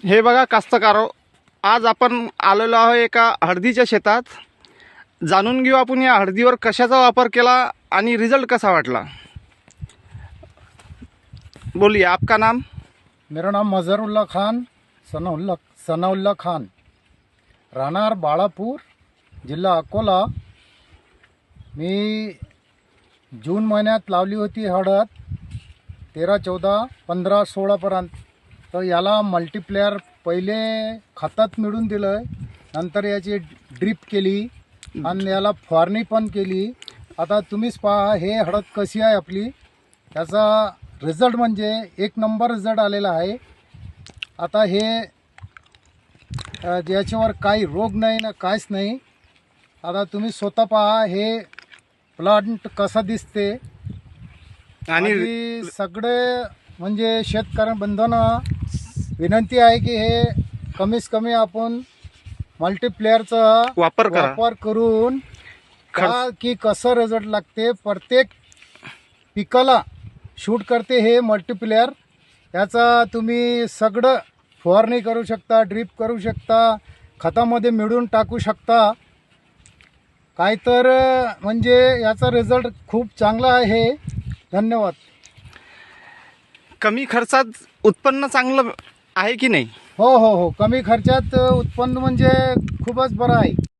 हे बघा कास्तकारो, आज आपण आलेलो आहोत एका हळदीच्या शेतात. जाणून घेऊ आपण या हळदीवर कशाचा वापर केला आणि रिझल्ट कसा वाटला. बोलिए, आपका नाम? मेरा नाम मजहरुल्ला खान सनाउल्ला खान, राहणार बाळापूर, जिल्हा अकोला. मी जून महिन्यात लावली होती हळद, 13, 14, 15, 16पर्यंत. तर याला मल्टीप्लेअर पहिले खतात मिळून दिलं, नंतर याची ड्रीप केली आणि याला फवारणी पण केली. आता तुम्हीच पहा हे हळद कशी आहे आपली. त्याचा रिझल्ट म्हणजे एक नंबर रिझल्ट आलेला आहे. आता हे याच्यावर काही रोग नाही ना काहीच नाही. आता तुम्ही स्वतः पहा हे प्लांट कसा दिसते. आणि सगळे म्हणजे शेतकरी बंधूंना विनंती आहे की हे कमीत कमी आपण मल्टीप्लेअरचा वापर करून की कसं रिझल्ट लागते. प्रत्येक पिकाला शूट करते हे मल्टीप्लेअर. याचा तुम्ही सगळं फवारणी करू शकता, ड्रीप करू शकता, खतामध्ये मिळून टाकू शकता. काय तर म्हणजे याचा रिझल्ट खूप चांगला आहे. धन्यवाद. कमी खर्चात उत्पन्न चांगलं आहे की नाही? हो हो हो, कमी खर्चात उत्पन्न म्हणजे खूपच बरं आहे.